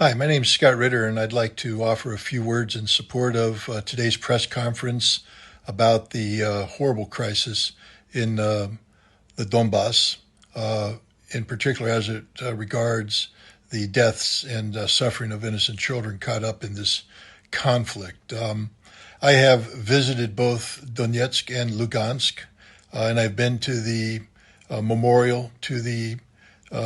Hi, my name is Scott Ritter, and I'd like to offer a few words in support of today's press conference about the horrible crisis in the Donbass, in particular as it regards the deaths and suffering of innocent children caught up in this conflict. I have visited both Donetsk and Lugansk, and I've been to the memorial to the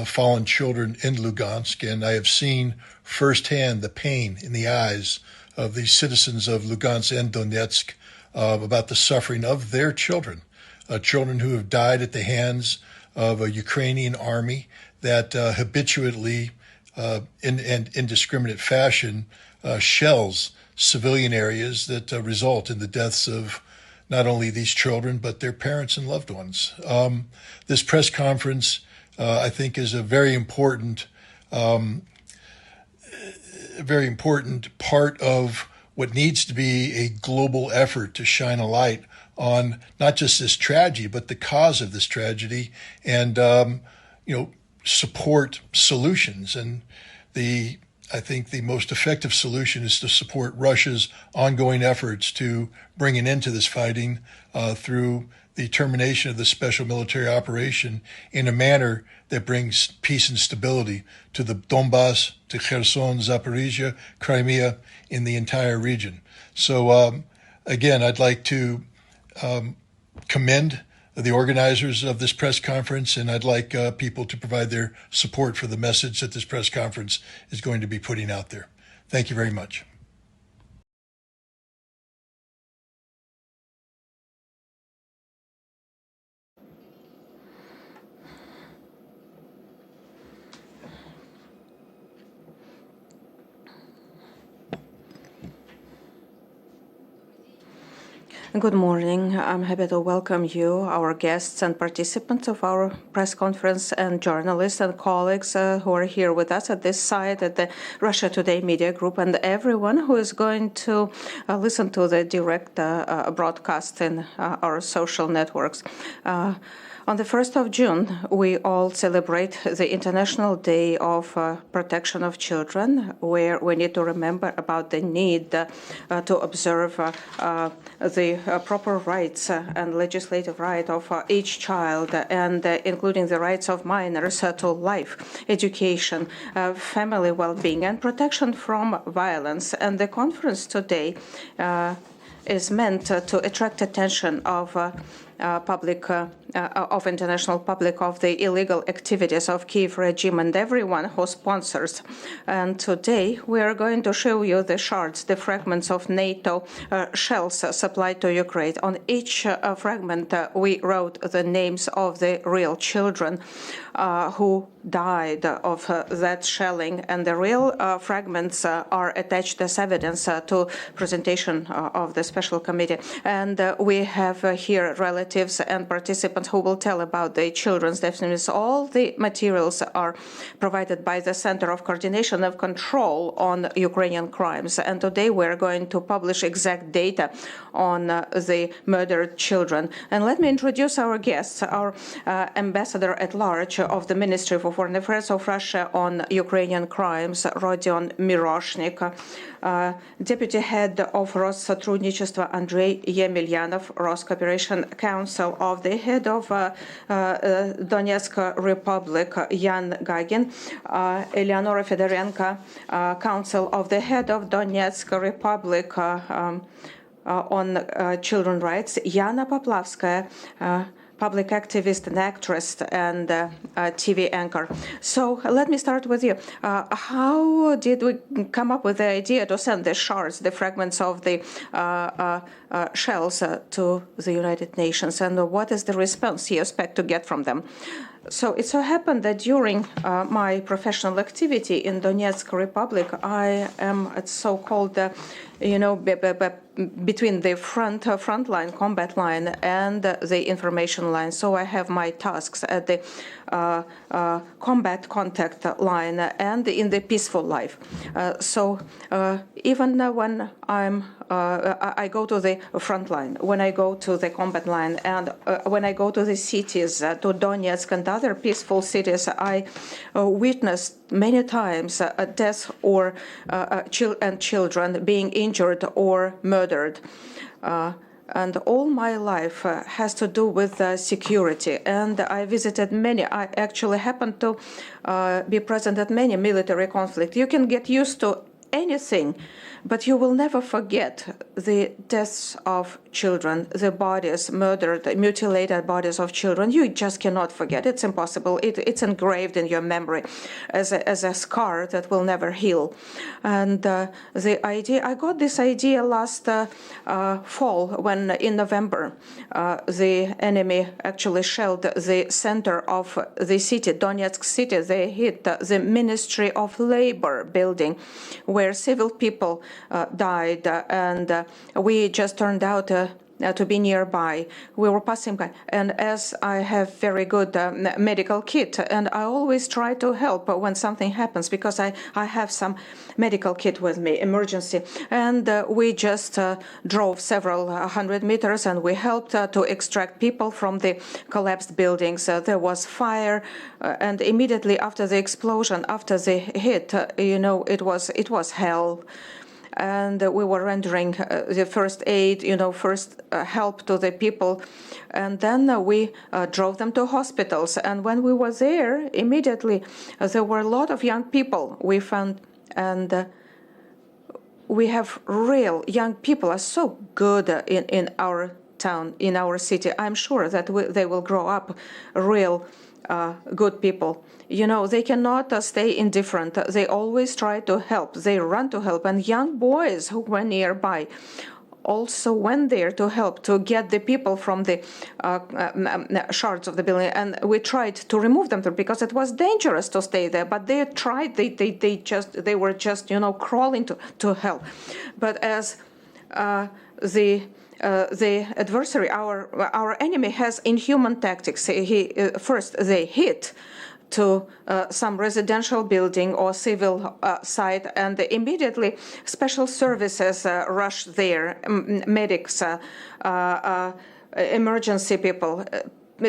fallen children in Lugansk, and I have seen firsthand the pain in the eyes of the citizens of Lugansk and Donetsk about the suffering of their children, children who have died at the hands of a Ukrainian army that habitually, in indiscriminate fashion, shells civilian areas that result in the deaths of not only these children, but their parents and loved ones. This press conference, I think, is a very important part of what needs to be a global effort to shine a light on not just this tragedy, but the cause of this tragedy, and support solutions. And I think the most effective solution is to support Russia's ongoing efforts to bring an end to this fighting through the termination of the special military operation in a manner that brings peace and stability to the Donbass, to Kherson, Zaporizhia, Crimea, in the entire region. So again, I'd like to commend the organizers of this press conference, and I'd like people to provide their support for the message that this press conference is going to be putting out there. Thank you very much. Good morning. I'm happy to welcome you, our guests and participants of our press conference, and journalists and colleagues who are here with us at this site at the Russia Today Media Group, and everyone who is going to listen to the direct broadcast in our social networks. On the 1st of June, we all celebrate the International Day of Protection of Children, where we need to remember about the need to observe the proper rights and legislative right of each child, and including the rights of minors to life, education, family well-being, and protection from violence. And the conference today is meant to attract attention of international public of the illegal activities of Kiev regime and everyone who sponsors. And today we are going to show you the shards, the fragments of NATO shells supplied to Ukraine. On each fragment we wrote the names of the real children who died of that shelling, and the real fragments are attached as evidence to presentation of the special committee. And we have here relatives and participants who will tell about the children's destinies. All the materials are provided by the Center of Coordination of Control on Ukrainian Crimes, and today we're going to publish exact data on the murdered children. And let me introduce our guests, our ambassador at large of the Ministry for Foreign Affairs of Russia on Ukrainian Crimes, Rodion Miroshnik, Deputy Head of Россотрудничества Andrei Yemelyanov, Cooperation Council of the Head of Donetsk Republic, Yan Gagin, Eleonora Fedorenko, Council of the Head of Donetsk Republic on Children's Rights, Yana Poplavskaya, public activist and actress and TV anchor. So let me start with you. How did we come up with the idea to send the shards, the fragments of the shells to the United Nations, and what is the response you expect to get from them? So it so happened that during my professional activity in Donetsk Republic, I am at so-called, between the front line, combat line, and the information line. So I have my tasks at the combat contact line and in the peaceful life. So even when I go to the front line, when I go to the combat line, and when I go to the cities, to Donetsk and other peaceful cities, I witnessed many times death or children being injured or murdered. And all my life has to do with security. And I visited many. I actually happened to be present at many military conflicts. You can get used to anything, but you will never forget the deaths of children, the bodies, murdered, mutilated bodies of children. You just cannot forget. It's impossible. It's engraved in your memory as a scar that will never heal. And the idea, I got this idea last fall when in November the enemy actually shelled the center of the city, Donetsk city. They hit the Ministry of Labor building where civil people died, and we just turned out to be nearby. We were passing by, and as I have very good medical kit, and I always try to help when something happens because I have some medical kit with me, emergency, and we just drove several hundred meters and we helped to extract people from the collapsed buildings. There was fire, and immediately after the explosion, after the hit, it was hell. And we were rendering the first aid, first help to the people. And then we drove them to hospitals. And when we were there, immediately, there were a lot of young people we found. And we have real young people are so good in our town, in our city. I'm sure that they will grow up real good people. They cannot stay indifferent. They always try to help. They run to help. And young boys who were nearby also went there to help, to get the people from the shards of the building. And we tried to remove them because it was dangerous to stay there. But they tried. They were just crawling to help. But as the adversary, our enemy, has inhuman tactics. First they hit to some residential building or civil site, and immediately special services rush there, medics, emergency people,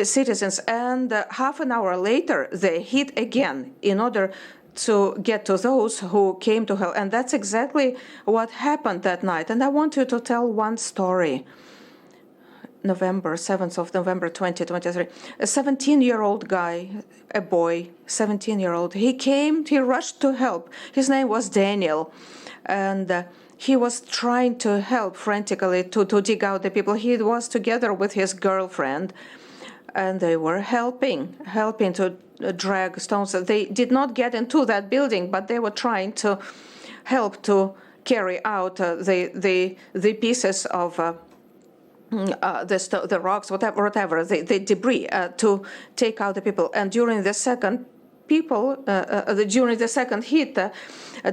citizens, and half an hour later they hit again in order to get to those who came to help. And that's exactly what happened that night. And I want you to tell one story. 7th of November 2023, a 17-year-old guy, a boy, 17-year-old, he rushed to help. His name was Daniel, and he was trying to help frantically to dig out the people. He was together with his girlfriend, and they were helping to drag stones. They did not get into that building, but they were trying to help to carry out the pieces of the rocks, whatever, the debris, to take out the people. And during the second hit,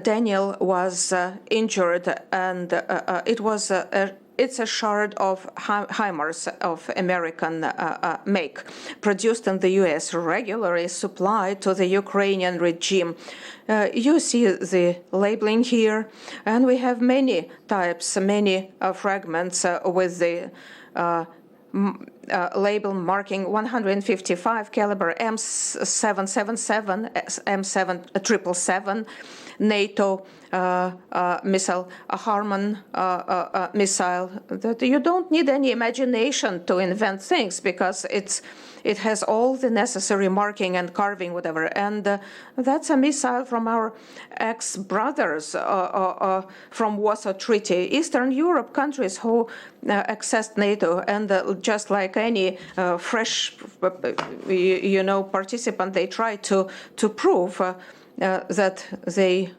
Daniel was injured, and it's a shard of HIMARS of American make, produced in the U.S., regularly supplied to the Ukrainian regime. You see the labeling here, and we have many types, many fragments with the label marking 155 caliber M777, M777, NATO missile, a Harman missile. That you don't need any imagination to invent things because it has all the necessary marking and carving, whatever. And that's a missile from our ex-brothers from Warsaw Treaty, Eastern Europe countries who accessed NATO. And just like any fresh, participant, they try to prove that they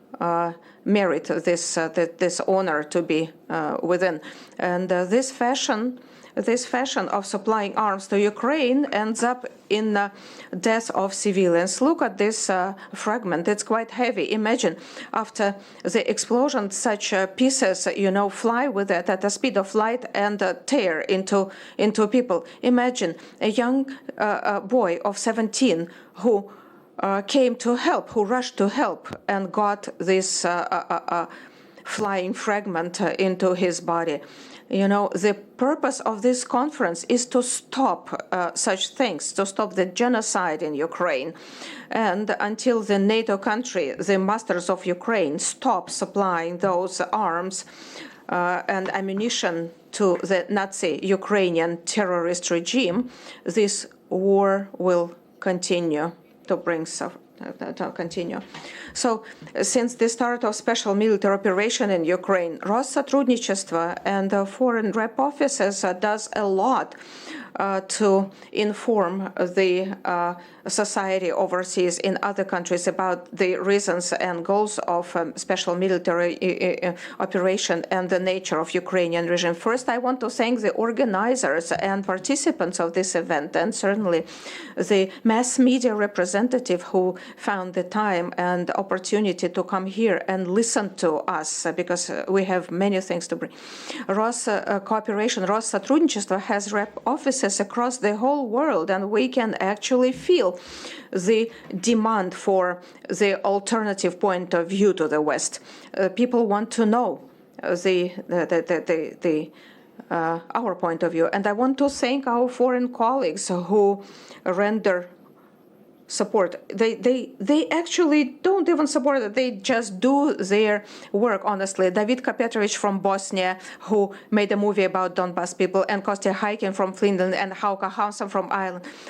merit this honor to be within. And this fashion this fashion of supplying arms to Ukraine ends up in death of civilians. Look at this fragment. It's quite heavy. Imagine after the explosion, such pieces, fly with it at the speed of light and tear into people. Imagine a young boy of 17 who came to help, who rushed to help and got this flying fragment into his body. The purpose of this conference is to stop such things, to stop the genocide in Ukraine. And until the NATO country, the masters of Ukraine, stop supplying those arms and ammunition to the Nazi Ukrainian terrorist regime, this war will continue to bring suffering. Continue. So, since the start of special military operation in Ukraine, Россотрудничество and foreign rep offices does a lot to inform the society overseas in other countries about the reasons and goals of special military operation and the nature of Ukrainian regime. First, I want to thank the organizers and participants of this event, and certainly the mass media representative who found the time and opportunity to come here and listen to us, because we have many things to bring. Россотрудничество has rep offices across the whole world, and we can actually feel the demand for the alternative point of view to the West. People want to know our point of view, and I want to thank our foreign colleagues who render support. They actually don't even support it. They just do their work, honestly. Davidka Petrovich from Bosnia, who made a movie about Donbass people, and Kostya Haikin from Finland, and Hauka Hansen from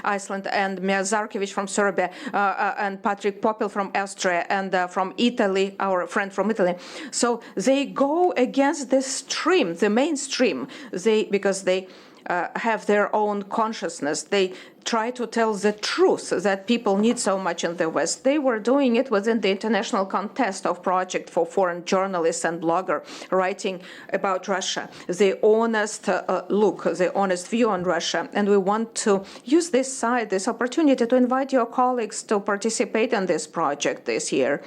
Iceland, and Mia Zarkevich from Serbia, and Patrick Popel from Austria, and from Italy, our friend from Italy. So they go against the stream, the mainstream, because they have their own consciousness. They try to tell the truth that people need so much in the West. They were doing it within the international contest of project for foreign journalists and bloggers writing about Russia, the honest look, the honest view on Russia. And we want to use this opportunity to invite your colleagues to participate in this project this year.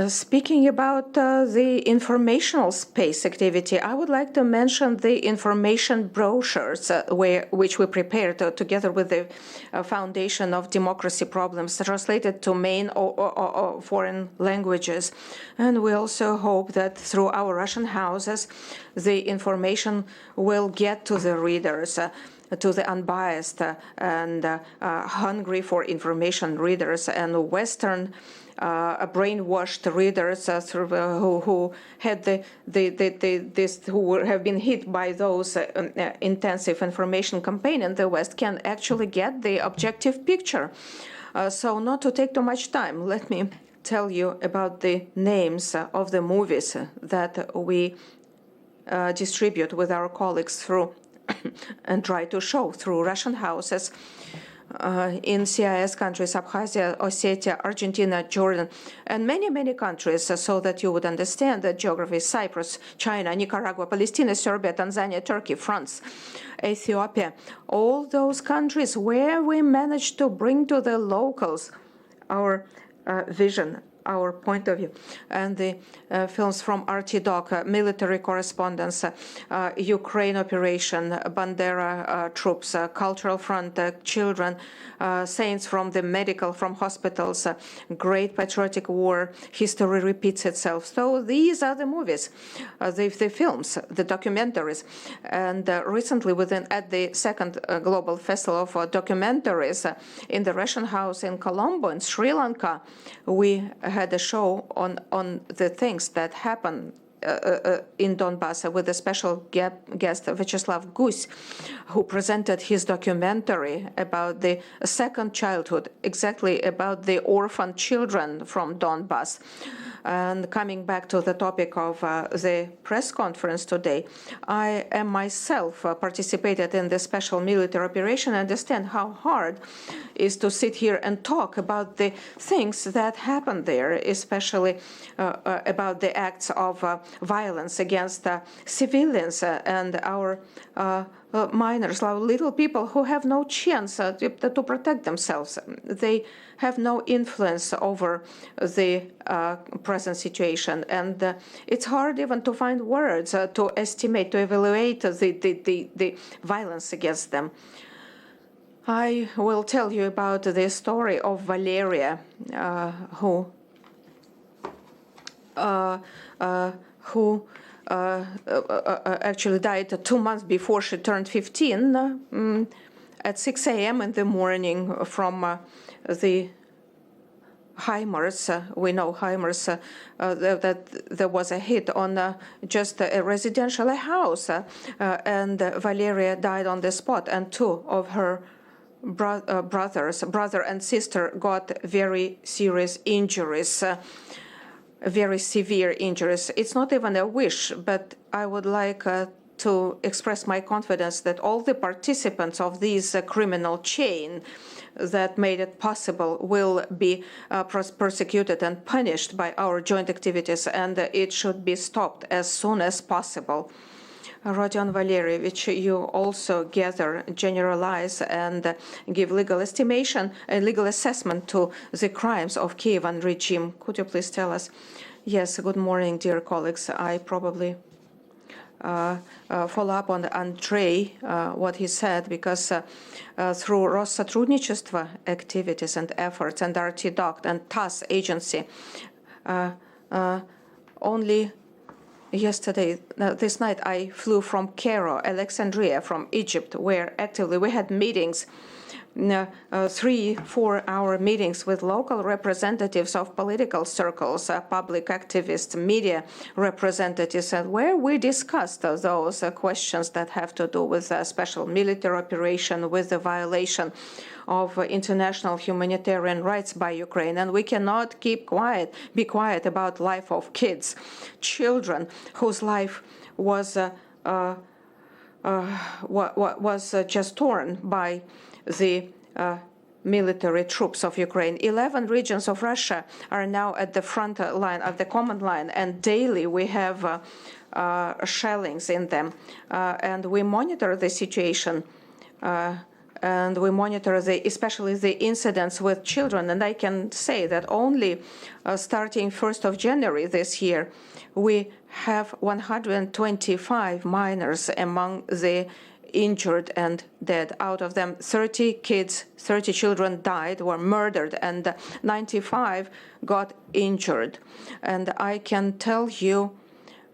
Speaking about the informational space activity, I would like to mention the information brochures which we prepared together with the Foundation of Democracy Problems, translated to main or foreign languages. And we also hope that through our Russian houses, the information will get to the readers, to the unbiased and hungry for information readers and Western brainwashed readers who had who have been hit by those intensive information campaign in the West can actually get the objective picture. So not to take too much time, let me tell you about the names of the movies that we distribute with our colleagues through and try to show through Russian houses in CIS countries, Abkhazia, Ossetia, Argentina, Jordan, and many countries, so that you would understand the geography: Cyprus, China, Nicaragua, Palestine, Serbia, Tanzania, Turkey, France, Ethiopia, all those countries where we managed to bring to the locals our vision, our point of view. And the films from RT Doc, military correspondence, Ukraine operation, Bandera troops, Cultural Front, children, saints from the medical, from hospitals, Great Patriotic War, History Repeats Itself. So these are the movies, the films, the documentaries. And recently, at the second Global Festival of Documentaries in the Russian House in Colombo, in Sri Lanka, we had a show on the things that happen in Donbass with a special guest, Vyacheslav Guсь, who presented his documentary about the second childhood, exactly about the orphan children from Donbass. And coming back to the topic of the press conference today, I am myself participated in the special military operation. I understand how hard it is to sit here and talk about the things that happened there, especially about the acts of violence against civilians and our minors, our little people who have no chance to protect themselves. They have no influence over the present situation, and it's hard even to find words to estimate, to evaluate the violence against them. I will tell you about the story of Valeria, who actually died 2 months before she turned 15 at 6 a.m. in the morning from the HIMARS. We know HIMARS, that there was a hit on just a residential house, and Valeria died on the spot, and two of her brother and sister, got very serious injuries. Very severe injuries. It's not even a wish, but I would like to express my confidence that all the participants of this criminal chain that made it possible will be persecuted and punished by our joint activities, and it should be stopped as soon as possible. Rodion Valerievich, you also gather, generalize, and give legal estimation and legal assessment to the crimes of Kievan regime. Could you please tell us? Yes, good morning, dear colleagues. I probably follow up on Andrei, what he said, because through Россотрудничество activities and efforts and RT-DOC and TASS agency, only yesterday, this night, I flew from Cairo, Alexandria, from Egypt, where actively we had meetings, 3-4 hour meetings with local representatives of political circles, public activists, media representatives, and where we discussed those questions that have to do with a special military operation, with the violation of international humanitarian rights by Ukraine. And we cannot be quiet about life of kids, children whose life was just torn by the military troops of Ukraine. 11 regions of Russia are now at the front line, at the command line, and daily we have shellings in them. And we monitor the situation. And we monitor especially the incidents with children. And I can say that only starting 1st of January this year, we have 125 minors among the injured and dead. Out of them, 30 children died, were murdered, and 95 got injured. And I can tell you,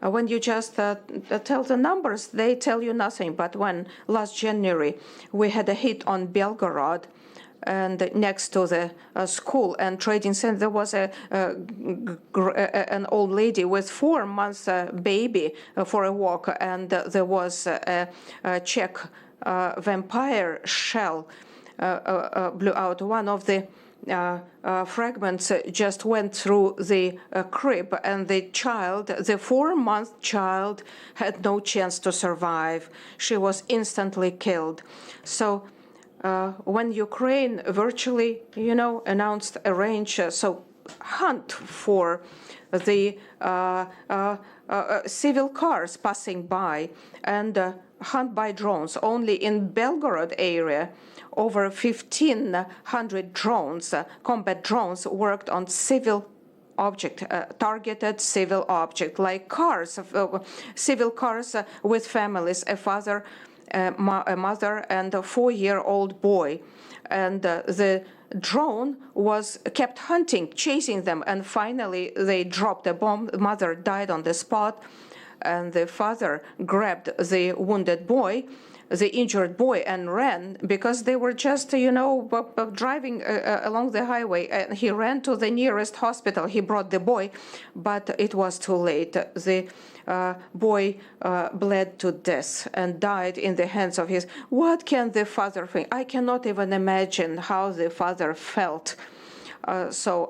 when you just tell the numbers, they tell you nothing. But when last January we had a hit on Belgorod, and next to the school and trading center, there was an old lady with 4 months baby for a walk, and there was a Czech vampire shell blew out. One of the fragments just went through the crib, and the 4-month child, had no chance to survive. She was instantly killed. So when Ukraine virtually, announced a range, hunt for the civil cars passing by, and hunt by drones. Only in Belgorod area, over 1,500 drones, combat drones, worked on civil object, targeted civil object, like cars, civil cars with families, a father, a mother, and a 4-year-old boy. And the drone kept hunting, chasing them, and finally they dropped a bomb. The mother died on the spot, and the father grabbed the wounded boy, the injured boy, and ran, because they were just, driving along the highway. And he ran to the nearest hospital. He brought the boy, but it was too late. The boy bled to death and died in the hands of his. What can the father think? I cannot even imagine how the father felt. So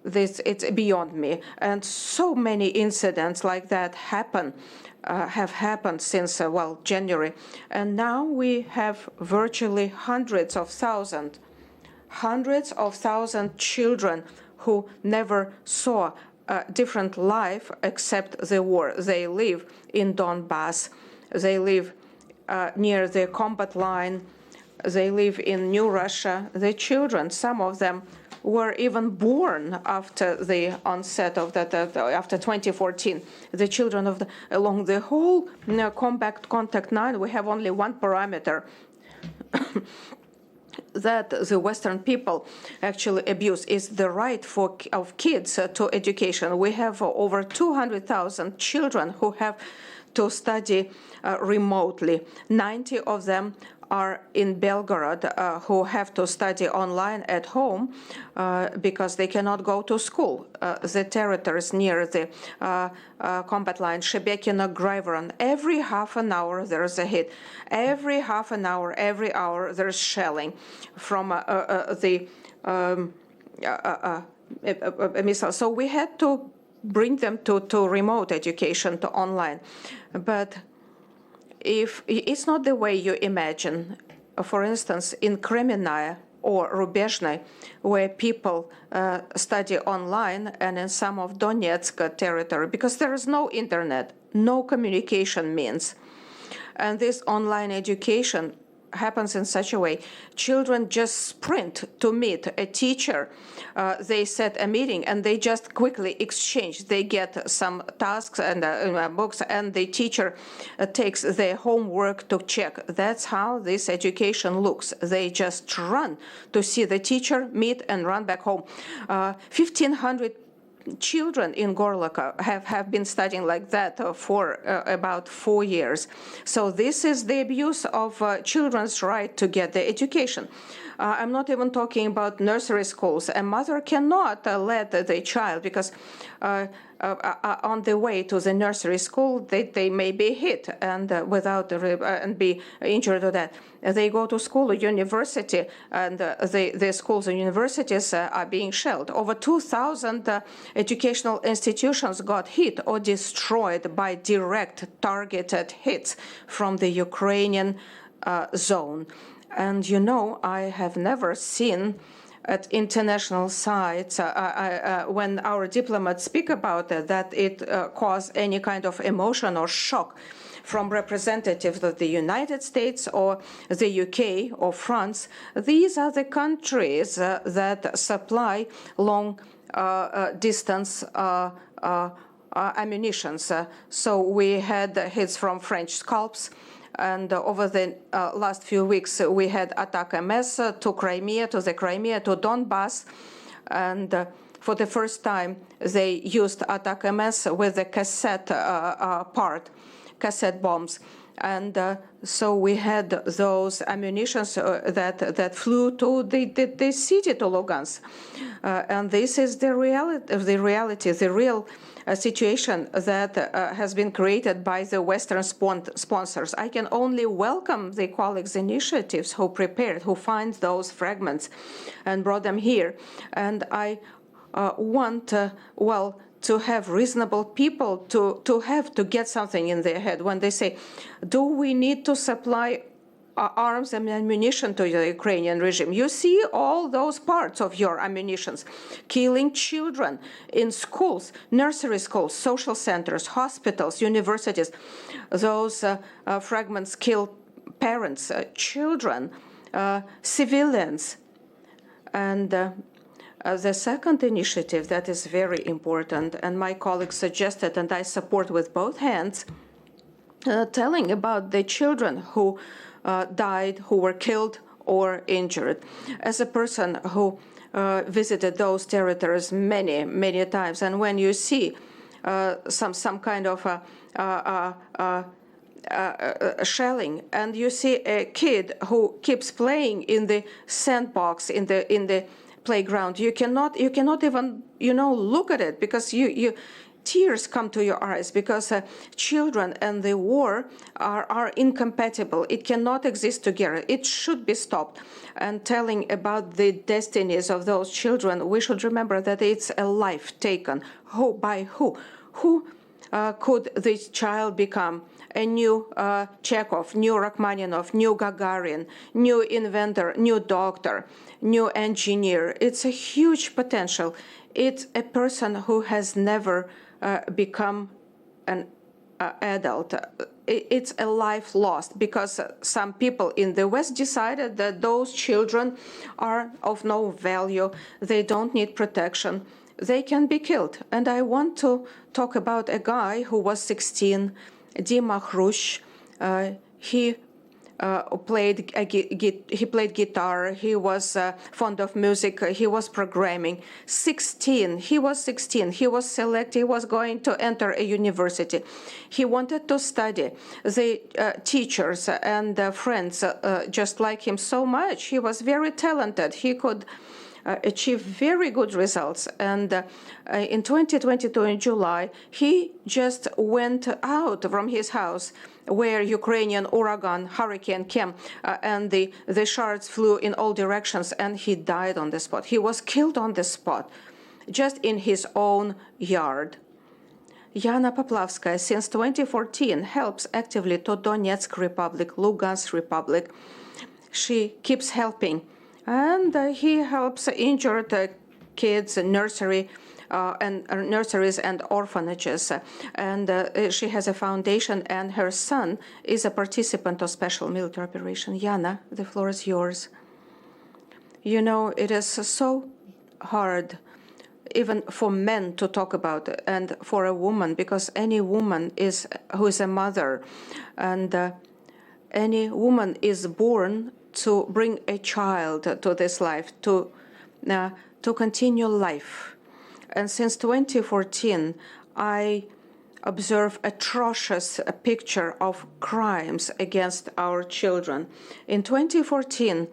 it's beyond me. And so many incidents like that have happened since, January. And now we have virtually hundreds of thousands children who never saw a different life except the war. They live in Donbass. They live near the combat line. They live in New Russia. The children, some of them, were even born after the onset of that, after 2014. The children along the whole combat contact line, we have only one parameter that the Western people actually abuse is the right of kids to education. We have over 200,000 children who have to study remotely. 90 of them are in Belgorod who have to study online at home because they cannot go to school. The territories near the combat line, Shebekino, Grivoron, every half an hour there's a hit. Every half an hour, every hour there's shelling from the missile. So we had to bring them to remote education, to online. But if it's not the way you imagine, for instance, in Kremenaya or Rubezhny, where people study online, and in some of Donetsk territory, because there is no internet, no communication means. And this online education happens in such a way. Children just sprint to meet a teacher. They set a meeting and they just quickly exchange. They get some tasks and books, and the teacher takes their homework to check. That's how this education looks. They just run to see the teacher, meet, and run back home. 1,500 children in Gorlaka have been studying like that for about 4 years. So this is the abuse of children's right to get the education. I'm not even talking about nursery schools. A mother cannot let the child, because on the way to the nursery school, they may be hit and and be injured or that. They go to school or university, and the schools and universities are being shelled. Over 2,000 educational institutions got hit or destroyed by direct targeted hits from the Ukrainian zone. And I have never seen at international sites, when our diplomats speak about it, that it caused any kind of emotion or shock from representatives of the United States or the UK or France. These are the countries that supply long distance ammunitions. So we had hits from French scalps. And over the last few weeks, we had attack MS to Crimea, to Donbass. And for the first time, they used attack MS with the cassette bombs. And so we had those ammunitions that flew to the city, to Lugansk. And this is the reality, the real situation that has been created by the Western sponsors. I can only welcome the colleagues' initiatives who find those fragments and brought them here. And I want, to have reasonable people to get something in their head when they say, do we need to supply arms and ammunition to the Ukrainian regime? You see all those parts of your ammunitions, killing children in schools, nursery schools, social centers, hospitals, universities. Those fragments kill parents, children, civilians. And the second initiative that is very important, and my colleagues suggested, and I support with both hands, telling about the children who died, who were killed or injured. As a person who visited those territories many, many times, and when you see some kind of shelling, and you see a kid who keeps playing in the sandbox in the playground, you cannot even look at it, because tears come to your eyes because children and the war are incompatible. It cannot exist together. It should be stopped. And telling about the destinies of those children, we should remember that it's a life taken. Who? By who? Who could this child become? A new Chekhov, new Rachmaninoff, new Gagarin, new inventor, new doctor, new engineer. It's a huge potential. It's a person who has never become an adult. It's a life lost because some people in the West decided that those children are of no value. They don't need protection. They can be killed. And I want to talk about a guy who was 16, Dima Khrush. He played guitar. He was fond of music. He was programming. 16. He was 16. He was selected. He was going to enter a university. He wanted to study. The teachers and friends just like him so much. He was very talented. He could achieve very good results. And in 2022, in July, he just went out from his house where Ukrainian hurricane came, and the shards flew in all directions, and he died on the spot. He was killed on the spot, just in his own yard. Yana Poplavskaya, since 2014, helps actively to Donetsk Republic, Lugansk Republic. She keeps helping. And he helps injured kids, nurseries and orphanages. And she has a foundation, and her son is a participant of special military operation. Yana, the floor is yours. You know, it is so hard even for men to talk about it, and for a woman, because any woman who is a mother, and any woman is born to bring a child to this life, to continue life. And since 2014, I observe atrocious picture of crimes against our children. In 2014,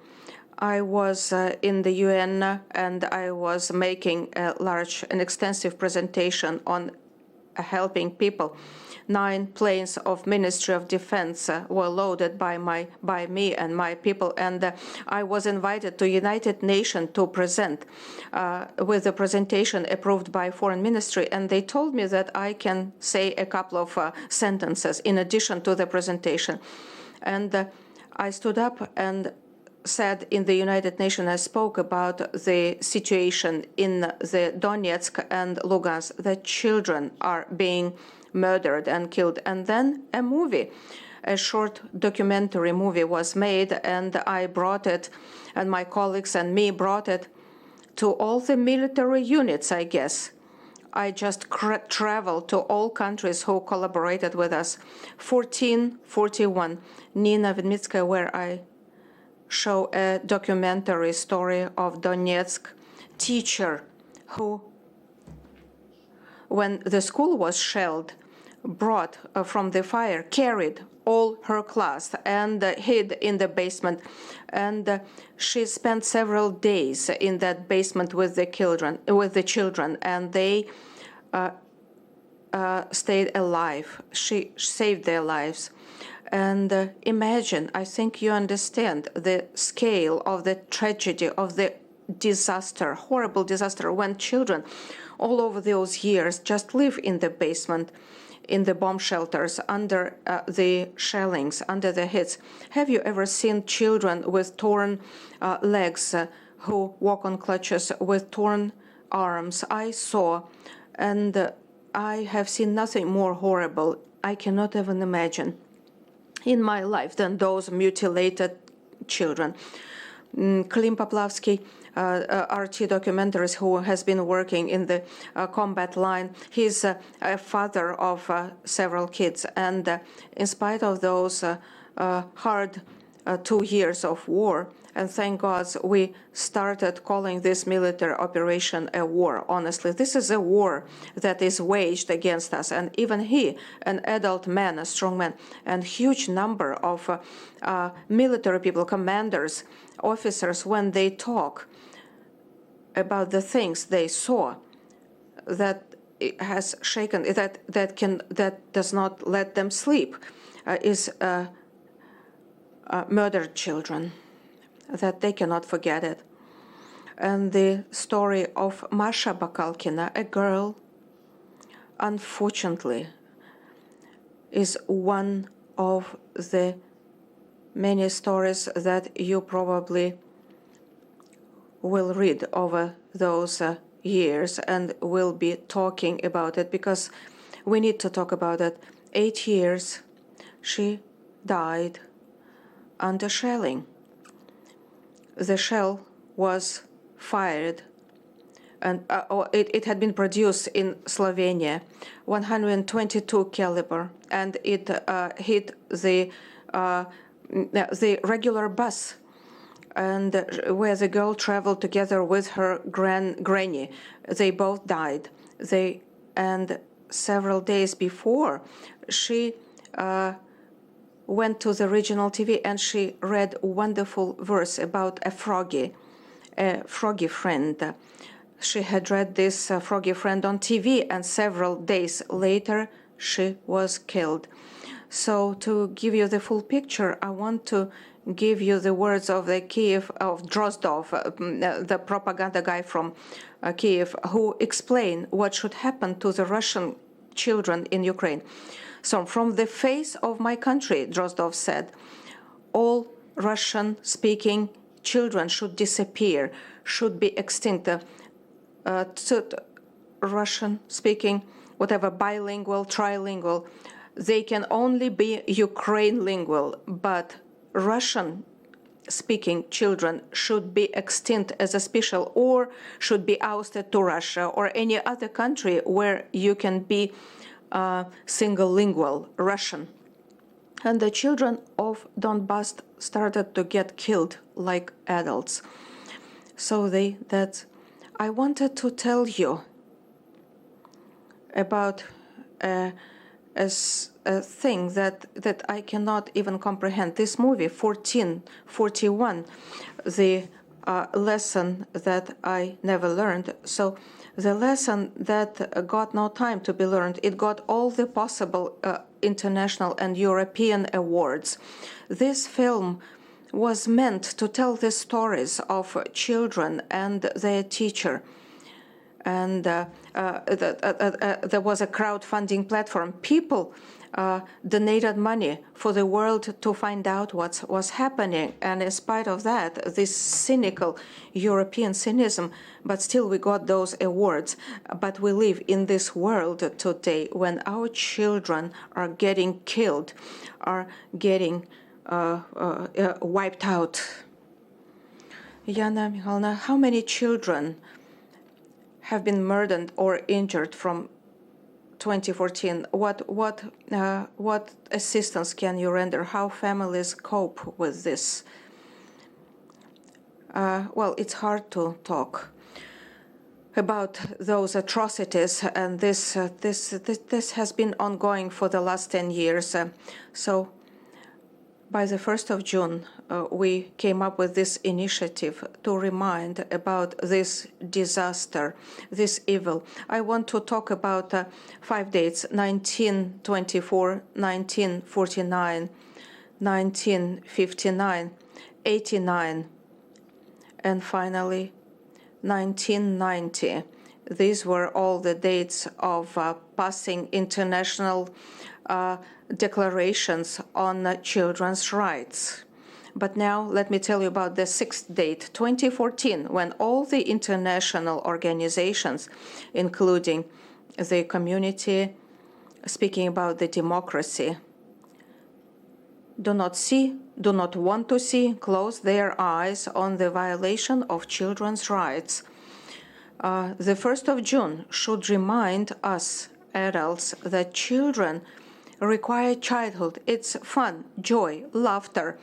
I was in the UN, and I was making an extensive presentation on helping people. 9 planes of Ministry of Defense were loaded by me and my people, and I was invited to United Nations to present with a presentation approved by Foreign Ministry, and they told me that I can say a couple of sentences in addition to the presentation. And I stood up and said in the United Nations, I spoke about the situation in the Donetsk and Lugansk, that children are being murdered and killed. And then a short documentary movie was made, and I brought it, and my colleagues and me brought it to all the military units, I guess. I just traveled to all countries who collaborated with us. 1441, Nina Vedmitskaya, where I show a documentary story of Donetsk teacher who, when the school was shelled, brought from the fire, carried all her class and hid in the basement. And she spent several days in that basement with the children, and they stayed alive. She saved their lives. And imagine, I think you understand the scale of the tragedy, of the disaster, horrible disaster, when children all over those years just live in the basement, in the bomb shelters, under the shellings, under the hits. Have you ever seen children with torn legs who walk on crutches, with torn arms? I saw, and I have seen nothing more horrible. I cannot even imagine in my life than those mutilated children. Klim Poplavsky, RT documentarist who has been working in the combat line. He's a father of several kids, and in spite of those hard 2 years of war, and thank God we started calling this military operation a war. Honestly, this is a war that is waged against us. And even he, an adult man, a strong man, and huge number of military people, commanders, officers, when they talk about the things they saw, that has shaken, that does not let them sleep, is murdered children, that they cannot forget it. And the story of Masha Bakalkina, a girl, unfortunately, is one of the many stories that you probably will read over those years, and will be talking about it, because we need to talk about it. 8 years she died under shelling. The shell was fired, and it had been produced in Slovenia, 122 caliber, and it hit the regular bus, and where the girl traveled together with her granny. They both died. And several days before, she went to the regional TV and she read a wonderful verse about a froggy friend. She had read this froggy friend on TV, and several days later she was killed. So to give you the full picture, I want to give you the words of the Kiev, of Drozdov, the propaganda guy from Kiev, who explained what should happen to the Russian children in Ukraine. So, from the face of my country, Drozdov said, all Russian-speaking children should disappear, should be extinct. Russian-speaking, whatever, bilingual, trilingual, they can only be Ukraine-lingual, but Russian-speaking children should be extinct as a special, or should be ousted to Russia or any other country where you can be single-lingual Russian. And the children of Donbass started to get killed like adults. So I wanted to tell you about a thing that I cannot even comprehend. This movie, 1441, the lesson that I never learned. So the lesson that got no time to be learned, it got all the possible international and European awards. This film was meant to tell the stories of children and their teacher. And there was a crowdfunding platform. People donated money for the world to find out what was happening. And in spite of that, this cynical European cynicism, but still we got those awards. But we live in this world today when our children are getting killed, are getting wiped out. Yana Mikhailna, how many children have been murdered or injured from 2014? What assistance can you render? How families cope with this? Well, it's hard to talk about those atrocities, and this has been ongoing for the last 10 years. So by the 1st of June, we came up with this initiative to remind about this disaster, this evil. I want to talk about 5 dates: 1924, 1949, 1959, 89, and finally 1990. These were all the dates of passing international declarations on children's rights. But now let me tell you about the 6th date, 2014, when all the international organizations, including the community speaking about the democracy, do not want to see, close their eyes on the violation of children's rights. The 1st of June should remind us adults that children require childhood. It's fun, joy, laughter,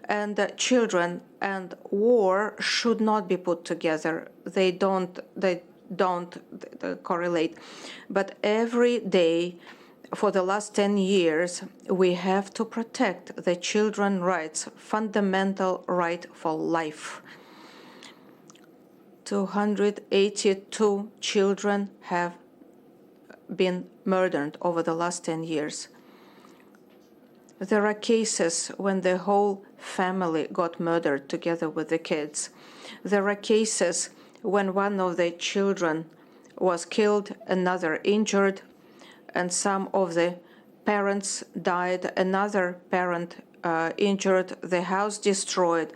and children and war should not be put together. They don't correlate. But every day for the last 10 years, we have to protect the children's rights, fundamental right for life. 282 children have been murdered over the last 10 years. There are cases when the whole family got murdered together with the kids. There are cases when one of the children was killed, another injured, and some of the parents died, another parent injured, the house destroyed.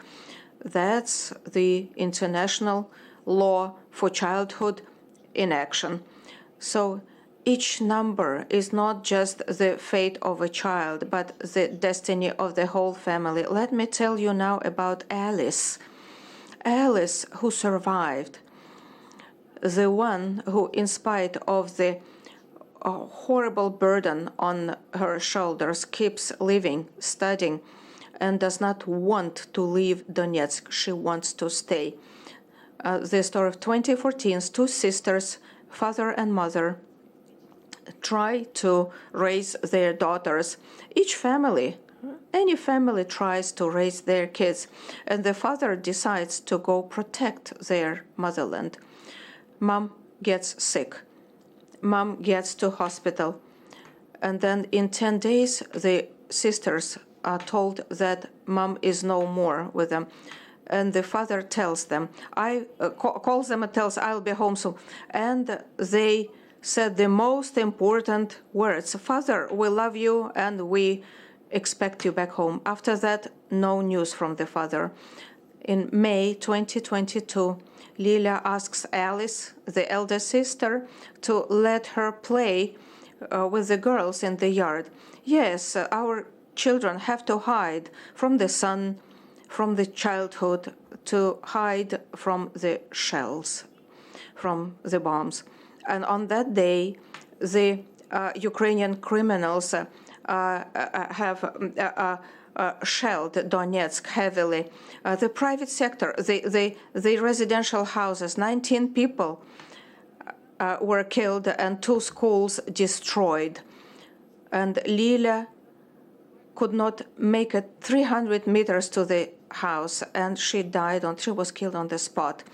That's the international law for childhood in action. So each number is not just the fate of a child, but the destiny of the whole family. Let me tell you now about Alice. Alice, who survived, the one who, in spite of the horrible burden on her shoulders, keeps living, studying, and does not want to leave Donetsk. She wants to stay. The story of 2014, two sisters, father and mother, try to raise their daughters. Each family, any family tries to raise their kids, and the father decides to go protect their motherland. Mom gets sick. Mom gets to hospital. And then in 10 days, the sisters are told that mom is no more with them. And the father tells them, calls them and tells, I'll be home soon. And they said the most important words, Father, we love you and we expect you back home. After that, no news from the father. In May 2022, Lila asks Alice, the elder sister, to let her play with the girls in the yard. Yes, our children have to hide from the sun, from the childhood, to hide from the shells, from the bombs. And on that day, the Ukrainian criminals have shelled Donetsk heavily. The private sector, the residential houses, 19 people were killed and 2 schools destroyed. And Lila could not make it 300 meters to the house, and she was killed on the spot,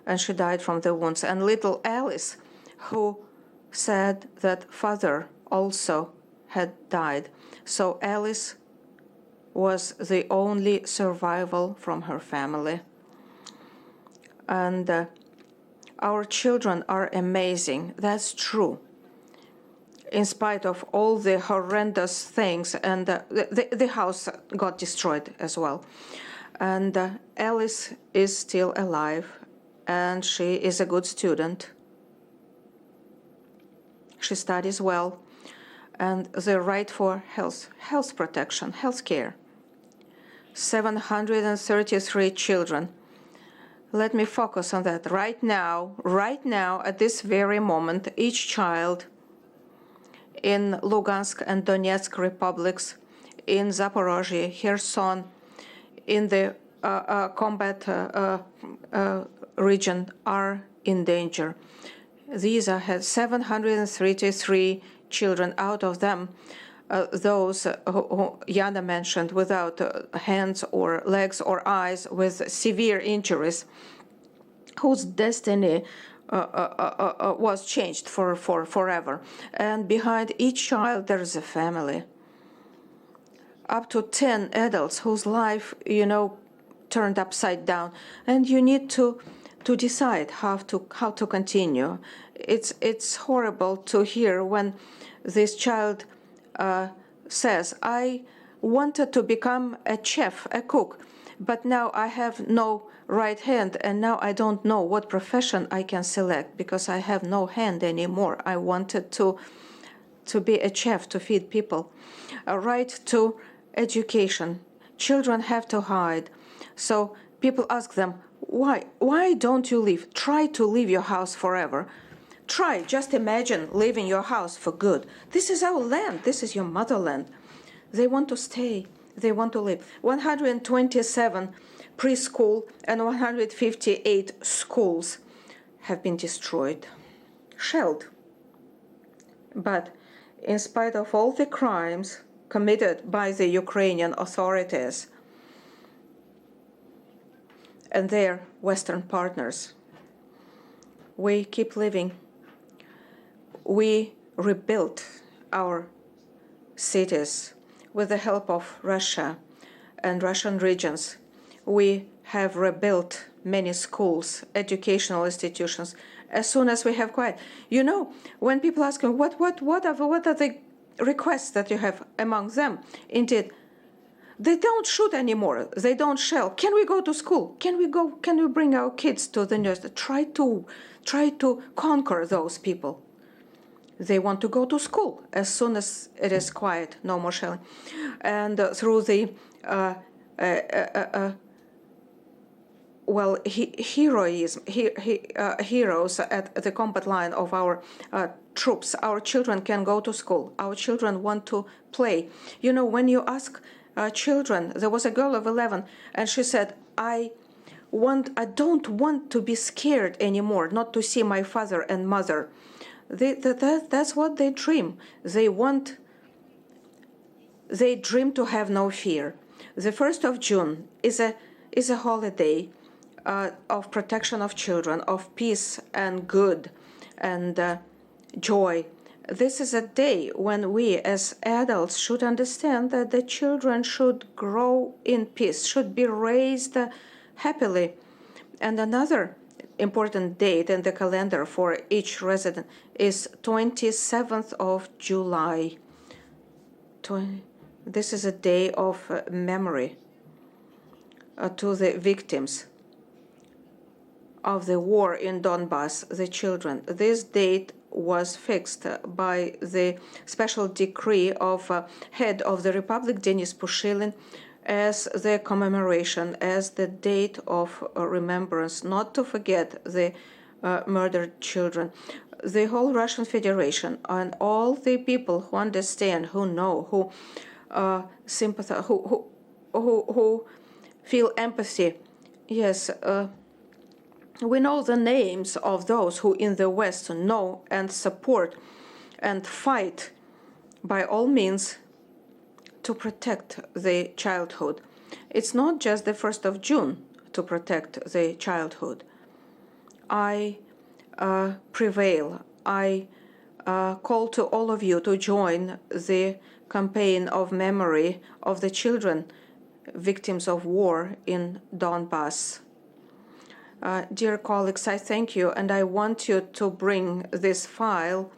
and she died from the wounds. And little Alice, who said that father also had died. So Alice was the only survival from her family. And our children are amazing. That's true. In spite of all the horrendous things, and the house got destroyed as well. And Alice is still alive, and she is a good student. She studies well, and the right for health protection, health care. 733 children. Let me focus on that. Right now, at this very moment, each child in Lugansk and Donetsk republics, in Zaporozhye, Kherson, in the combat region are in danger. These are 733 children. Out of them, those who Yana mentioned, without hands or legs or eyes, with severe injuries, whose destiny was changed for forever. And behind each child there is a family. Up to 10 adults whose life, turned upside down, and you need to decide how to continue. It's horrible to hear when this child says, I wanted to become a chef, a cook, but now I have no right hand, and now I don't know what profession I can select because I have no hand anymore. I wanted to be a chef, to feed people. A right to education. Children have to hide. So people ask them, why don't you leave? Try to leave your house forever. Try, just imagine leaving your house for good. This is our land. This is your motherland. They want to stay. They want to live. 127 preschool and 158 schools have been destroyed, shelled. But in spite of all the crimes committed by the Ukrainian authorities and their Western partners, we keep living. We rebuilt our cities with the help of Russia and Russian regions. We have rebuilt many schools, educational institutions, as soon as we have quiet. You know, when people ask me, what are the requests that you have among them? Indeed, they don't shoot anymore. They don't shell. Can we go to school? Can we bring our kids to the university? Try to conquer those people. They want to go to school as soon as it is quiet, no more shelling. And through the heroes at the combat line of our troops, our children can go to school. Our children want to play. You know, when you ask children, there was a girl of 11, and she said, I don't want to be scared anymore, not to see my father and mother. That's what they dream. They dream to have no fear. The 1st of June is a holiday of protection of children, of peace and good and joy. This is a day when we as adults should understand that the children should grow in peace, should be raised happily. And another important date in the calendar for each resident is 27th of July. This is a day of memory to the victims of the war in Donbass, the children. This date was fixed by the special decree of head of the Republic, Denis Pushilin, as the commemoration, as the date of remembrance, not to forget the murdered children. The whole Russian Federation and all the people who understand, who know, who sympathize, who feel empathy. Yes, we know the names of those who in the West know and support and fight by all means to protect the childhood. It's not just the 1st of June to protect the childhood. I prevail. I call to all of you to join the campaign of memory of the children, victims of war in Donbass. Dear colleagues, I thank you, and I want you to bring this file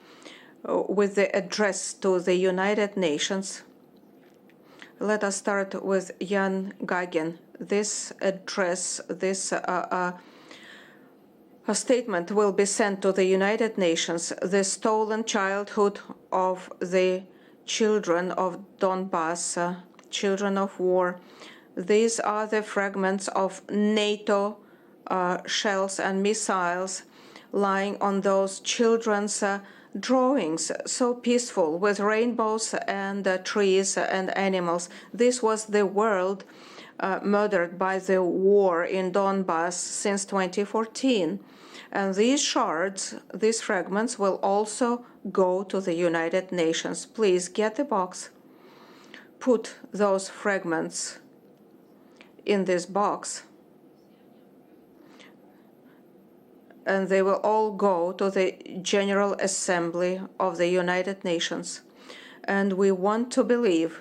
with the address to the United Nations. Let us start with Jan Gagin. This address, this a statement will be sent to the United Nations, the stolen childhood of the children of Donbass, children of war. These are the fragments of NATO shells and missiles lying on those children's drawings, so peaceful, with rainbows and trees and animals. This was the world murdered by the war in Donbass since 2014. And these shards, these fragments, will also go to the United Nations. Please get the box, put those fragments in this box, and they will all go to the General Assembly of the United Nations. And we want to believe,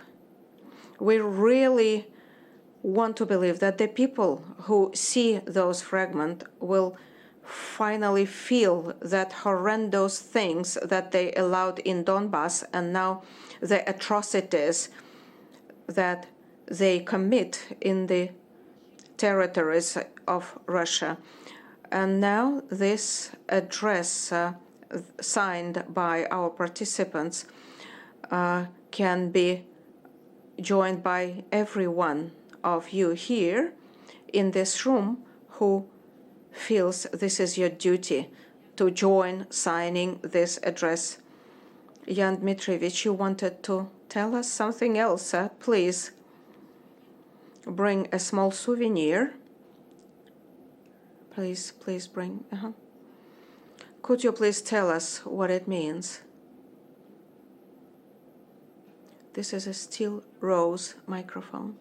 we really want to believe that the people who see those fragments will finally feel that horrendous things that they allowed in Donbass, and now the atrocities that they commit in the territories of Russia. And now this address signed by our participants can be joined by every one of you here in this room who feels this is your duty to join signing this address. Jan Dmitrievich, you wanted to tell us something else. Please bring a small souvenir. Please bring. Could you please tell us what it means? This is a steel rose microphone.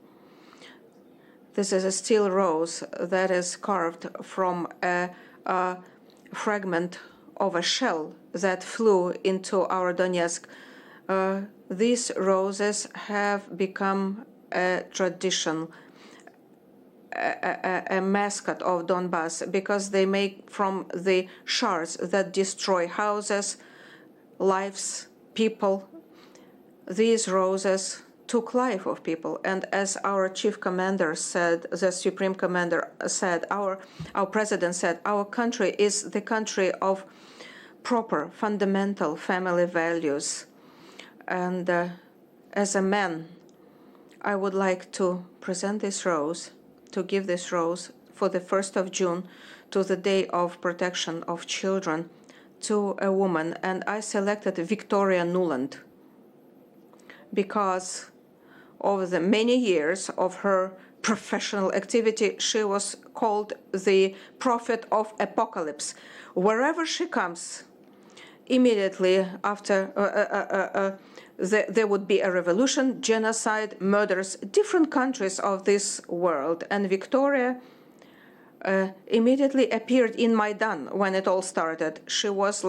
This is a steel rose that is carved from a fragment of a shell that flew into our Donetsk. These roses have become a tradition, a mascot of Donbass, because they make from the shards that destroy houses, lives, people. These roses took life of people, and as our chief commander said, the supreme commander said, our president said, our country is the country of proper fundamental family values. And as a man, I would like to present this rose, to give this rose for the 1st of June, to the Day of Protection of Children, to a woman. And I selected Victoria Nuland because over the many years of her professional activity, she was called the prophet of apocalypse. Wherever she comes, immediately after there would be a revolution, genocide, murders, different countries of this world. And Victoria immediately appeared in Maidan when it all started. She was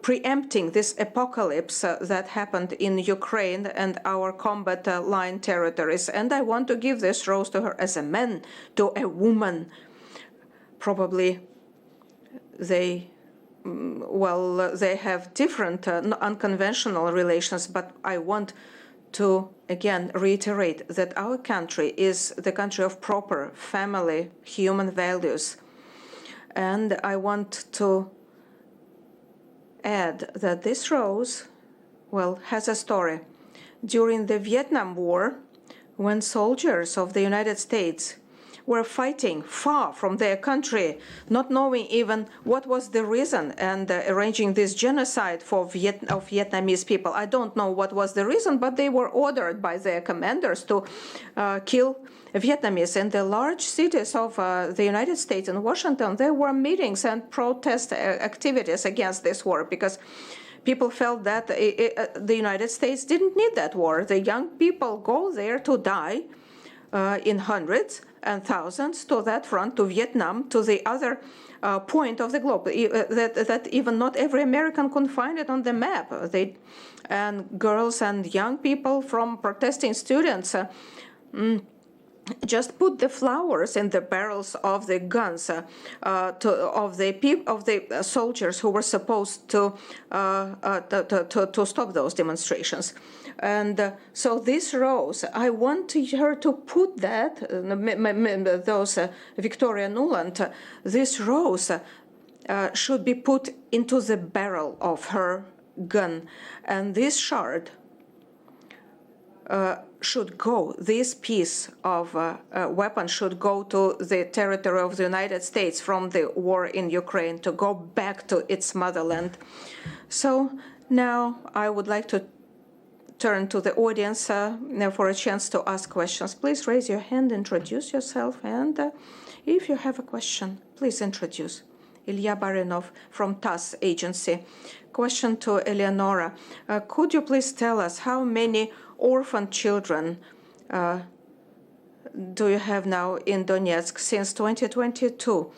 preempting this apocalypse that happened in Ukraine and our combat line territories. And I want to give this rose to her as a man, to a woman. Probably they have different unconventional relations, but I want to again reiterate that our country is the country of proper family, human values. And I want to add that this rose, has a story. During the Vietnam War, when soldiers of the United States were fighting far from their country, not knowing even what was the reason, and arranging this genocide of Vietnamese people. I don't know what was the reason, but they were ordered by their commanders to kill Vietnamese. In the large cities of the United States and Washington, there were meetings and protest activities against this war, because people felt that the United States didn't need that war. The young people go there to die in hundreds and thousands to that front, to Vietnam, to the other point of the globe, that even not every American could find it on the map. And girls and young people from protesting students just put the flowers in the barrels of the guns of the soldiers who were supposed to stop those demonstrations. And so this rose, I want her to put that, Victoria Nuland, this rose should be put into the barrel of her gun. And this shard should go, this piece of weapon should go to the territory of the United States from the war in Ukraine, to go back to its motherland. So now I would like to turn to the audience for a chance to ask questions. Please raise your hand, introduce yourself, and if you have a question, please introduce. Ilya Barinov from TASS agency. Question to Eleonora. Could you please tell us how many orphan children do you have now in Donetsk since 2022?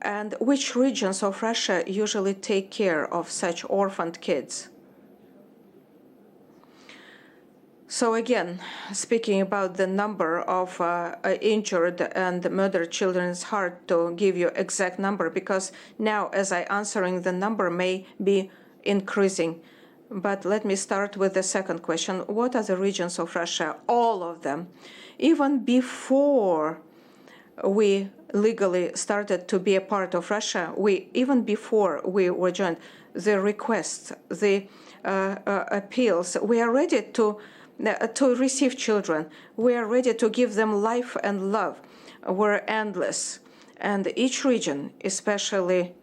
And which regions of Russia usually take care of such orphaned kids? So again, speaking about the number of injured and murdered children, it's hard to give you exact number, because now as I answering, the number may be increasing. But let me start with the second question. What are the regions of Russia? All of them. Even before we legally started to be a part of Russia, even before we were joined, the requests, the appeals, we are ready to receive children. We are ready to give them life and love. We're endless. And each region, especially,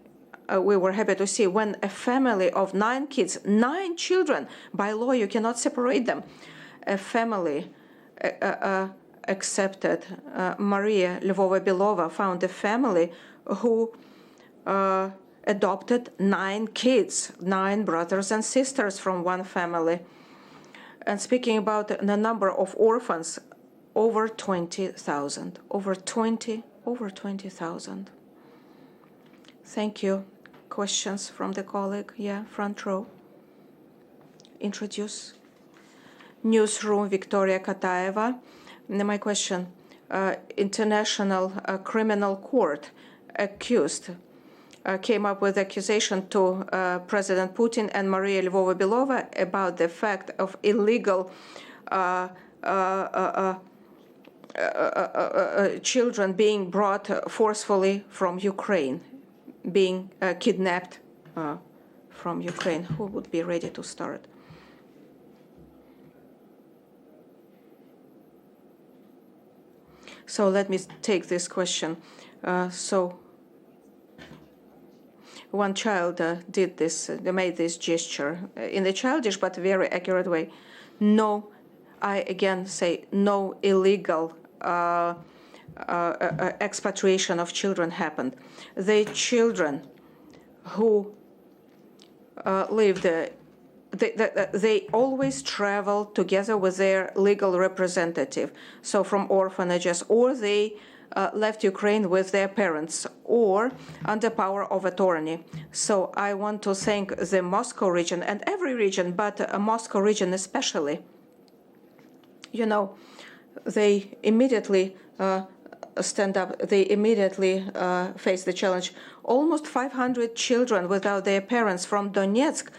we were happy to see when a family of 9 kids, 9 children, by law you cannot separate them, a family accepted. Maria Lvova-Belova found a family who adopted 9 kids, 9 brothers and sisters from one family. And speaking about the number of orphans, over 20,000. Over 20,000. Thank you. Questions from the colleague? Yeah, front row. Introduce. Newsroom, Victoria Kataeva. My question. International Criminal Court accused came up with accusation to President Putin and Maria Lvova-Belova about the fact of illegal children being brought forcefully from Ukraine, being kidnapped from Ukraine. Who would be ready to start? So let me take this question. One child did this, they made this gesture in a childish but very accurate way. No, I again say no illegal expatriation of children happened. The children who lived, they always travel together with their legal representative. So from orphanages, or they left Ukraine with their parents, or under power of attorney. So I want to thank the Moscow region and every region, but Moscow region especially. You know, they immediately stand up, they immediately face the challenge. Almost 500 children without their parents from Donetsk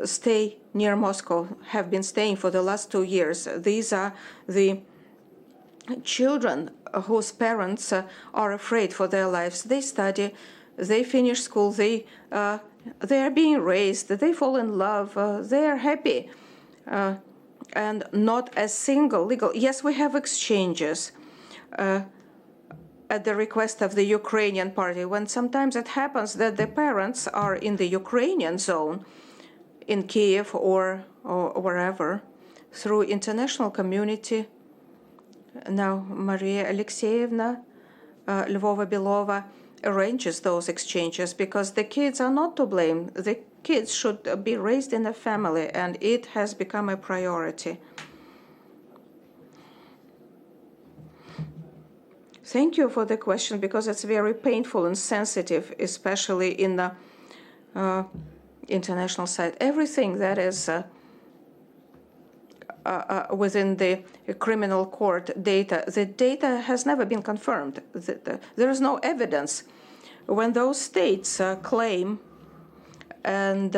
stay near Moscow, have been staying for the last 2 years. These are the children whose parents are afraid for their lives. They study, they finish school, they are being raised, they fall in love, they are happy. And not a single legal. Yes, we have exchanges at the request of the Ukrainian party, when sometimes it happens that the parents are in the Ukrainian zone, in Kiev or wherever, through international community. Now, Maria Alexeyevna Lvova-Belova arranges those exchanges because the kids are not to blame. The kids should be raised in a family, and it has become a priority. Thank you for the question, because it's very painful and sensitive, especially in the international side. Everything that is within the criminal court data, the data has never been confirmed. There is no evidence. When those states claim and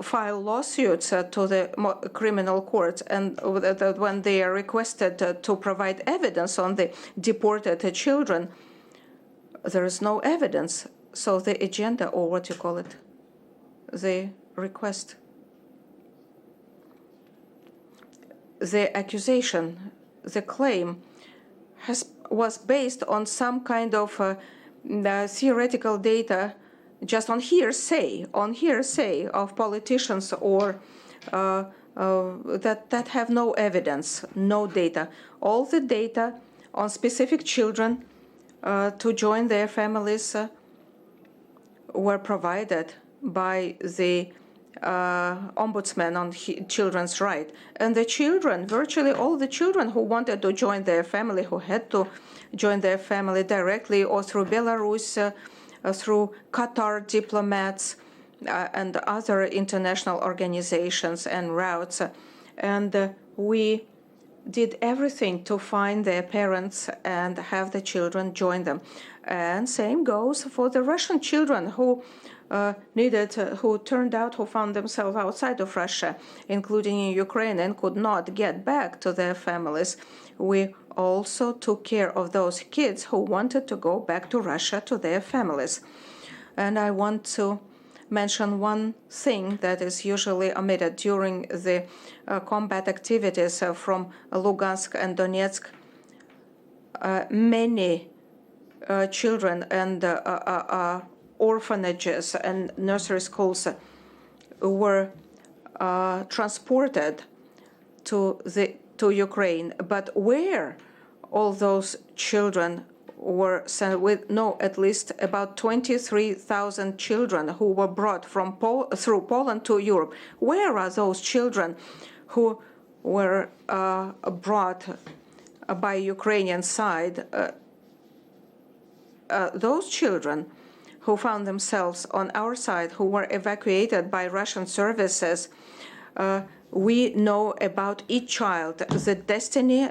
file lawsuits to the criminal courts, and when they are requested to provide evidence on the deported children, there is no evidence. So the agenda, or what you call it, the request, the accusation, the claim was based on some kind of theoretical data, just on hearsay of politicians, or that have no evidence, no data. All the data on specific children to join their families were provided by the ombudsman on children's rights. And the children, virtually all the children who wanted to join their family, who had to join their family directly or through Belarus, through Qatar diplomats and other international organizations and routes. And we did everything to find their parents and have the children join them. And same goes for the Russian children who who found themselves outside of Russia, including in Ukraine, and could not get back to their families. We also took care of those kids who wanted to go back to Russia to their families. And I want to mention one thing that is usually omitted during the combat activities from Lugansk and Donetsk. Many children and orphanages and nursery schools were transported to Ukraine. But where all those children were sent, with at least about 23,000 children who were brought from through Poland to Europe. Where are those children who were brought by Ukrainian side, those children who found themselves on our side, who were evacuated by Russian services, we know about each child. The destiny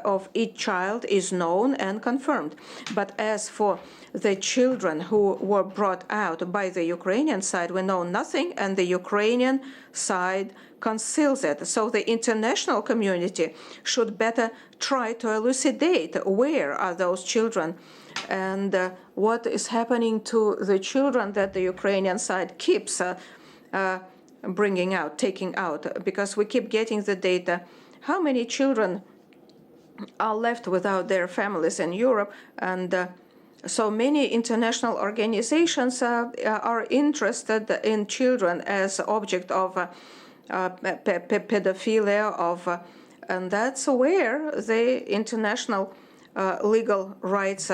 of each child is known and confirmed. But as for the children who were brought out by the Ukrainian side, we know nothing, and the Ukrainian side conceals it. So the international community should better try to elucidate where are those children and what is happening to the children that the Ukrainian side keeps bringing out, taking out, because we keep getting the data. How many children are left without their families in Europe? And so many international organizations are interested in children as object of pedophilia, and that's where the international legal rights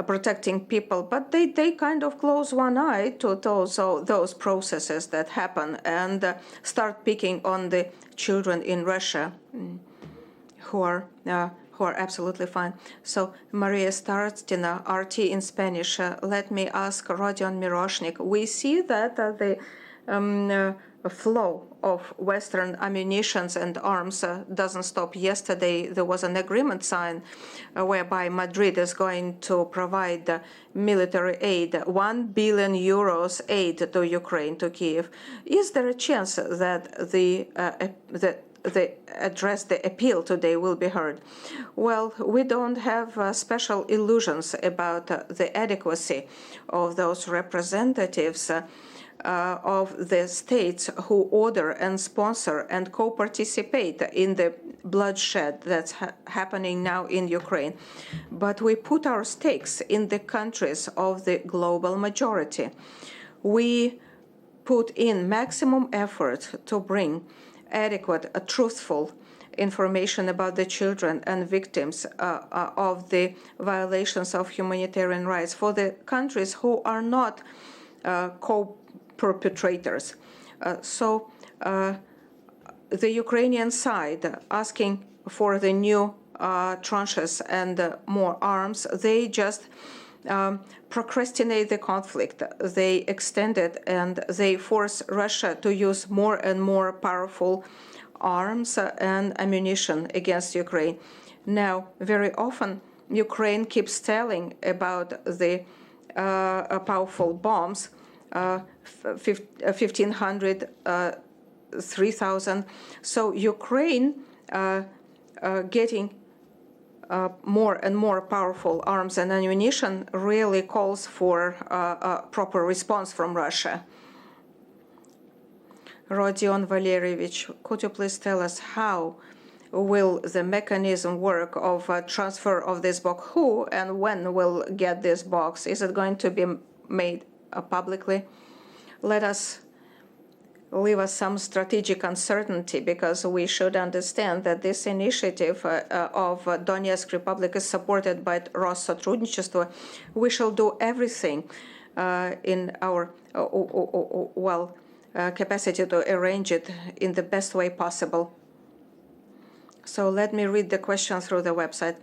protecting people, but they kind of close one eye to those processes that happen and start picking on the children in Russia who are absolutely fine. So Maria Starostina, RT in Spanish. Let me ask Rodion Miroshnik. We see that the flow of Western ammunitions and arms doesn't stop. Yesterday, there was an agreement signed whereby Madrid is going to provide military aid, 1 billion euros aid to Ukraine, to Kiev. Is there a chance that the appeal today will be heard? Well, we don't have special illusions about the adequacy of those representatives of the states who order and sponsor and co-participate in the bloodshed that's happening now in Ukraine. But we put our stakes in the countries of the global majority. We put in maximum effort to bring adequate, truthful information about the children and victims of the violations of humanitarian rights for the countries who are not co-perpetrators. So the Ukrainian side asking for the new tranches and more arms, they just procrastinate the conflict. They extend it and they force Russia to use more and more powerful arms and ammunition against Ukraine. Now, very often, Ukraine keeps telling about the powerful bombs, 1,500, 3,000. So Ukraine getting more and more powerful arms and ammunition really calls for a proper response from Russia. Rodion Valerievich, could you please tell us how will the mechanism work of transfer of this box? Who and when will get this box? Is it going to be made publicly? Let us leave us some strategic uncertainty, because we should understand that this initiative of Donetsk Republic is supported by Россотрудничество. We shall do everything in our capacity to arrange it in the best way possible. So let me read the question through the website.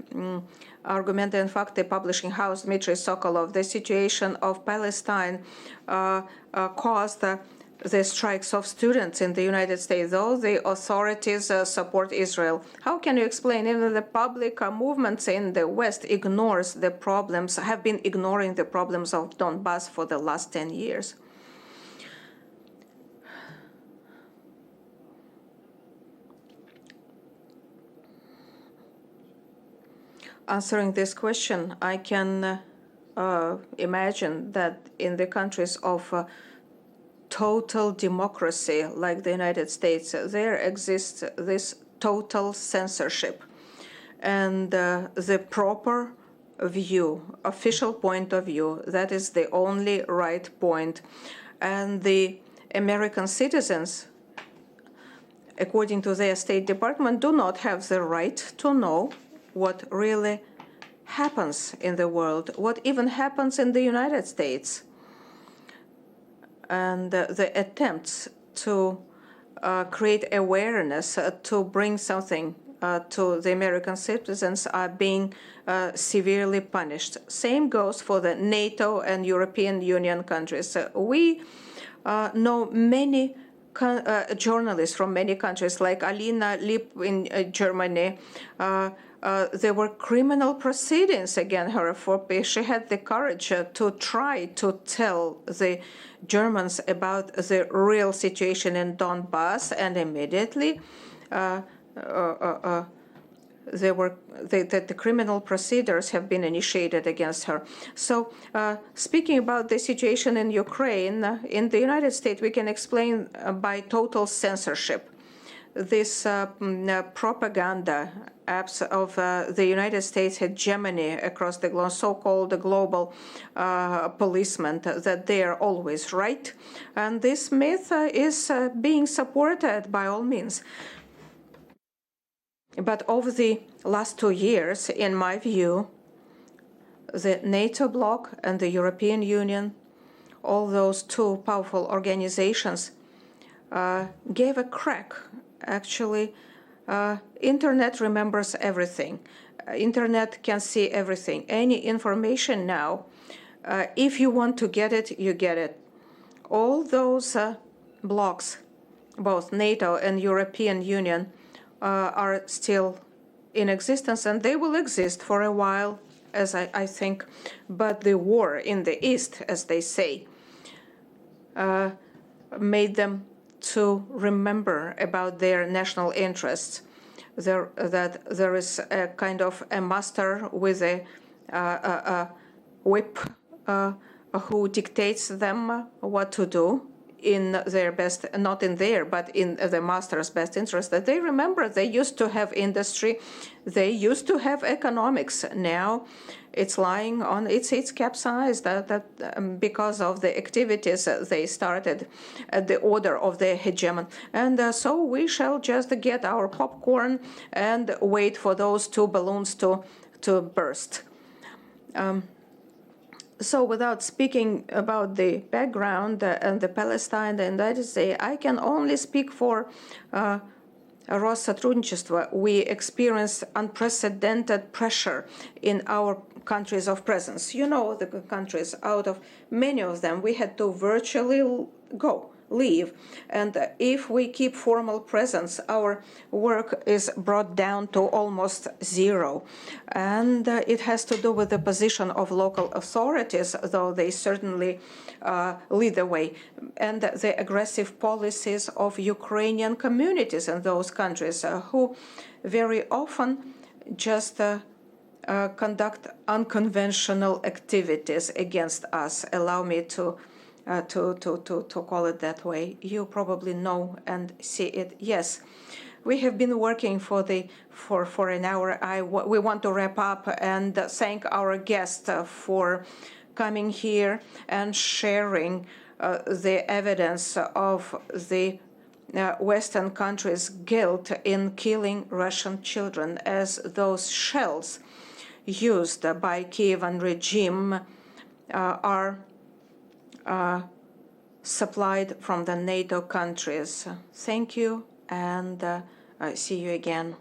Argumenty and Fakty Publishing House, Dmitry Sokolov. The situation of Palestine caused the strikes of students in the United States, though the authorities support Israel. How can you explain even the public movements in the West have been ignoring the problems of Donbass for the last 10 years? Answering this question, I can imagine that in the countries of total democracy like the United States, there exists this total censorship. And the proper view, official point of view, that is the only right point. And the American citizens, according to their State Department, do not have the right to know what really happens in the world, what even happens in the United States. And the attempts to create awareness, to bring something to the American citizens are being severely punished. Same goes for the NATO and European Union countries. We know many journalists from many countries, like Alina Lipp in Germany. There were criminal proceedings against her for she had the courage to try to tell the Germans about the real situation in Donbass, and immediately the criminal procedures have been initiated against her. So, speaking about the situation in Ukraine, in the United States, we can explain by total censorship. This propaganda apps of the United States hegemony across the globe, so-called global policemen, that they are always right. And this myth is being supported by all means. But over the last 2 years, in my view, the NATO bloc and the European Union, all those two powerful organizations, gave a crack. Actually, Internet remembers everything. Internet can see everything. Any information now, if you want to get it, you get it. All those blocs, both NATO and European Union, are still in existence, and they will exist for a while, as I think. But the war in the East, as they say, made them to remember about their national interests. That there is a kind of a master with a whip who dictates them what to do in their best, not in their, but in the master's best interest. That they remember they used to have industry, they used to have economics. Now it's lying on it's capsized because of the activities they started at the order of the hegemon. And so we shall just get our popcorn and wait for those two balloons to burst. So without speaking about the background and the Palestine and the United States, I can only speak for Россотрудничество. We experience unprecedented pressure in our countries of presence. You know, the countries, out of many of them, we had to virtually leave. And if we keep formal presence, our work is brought down to almost zero. And it has to do with the position of local authorities, though they certainly lead the way, and the aggressive policies of Ukrainian communities in those countries who very often just conduct unconventional activities against us. Allow me to call it that way. You probably know and see it. Yes, we have been working for an hour. We want to wrap up and thank our guest for coming here and sharing the evidence of the Western countries' guilt in killing Russian children, as those shells used by Kievan regime are supplied from the NATO countries. Thank you, and see you again.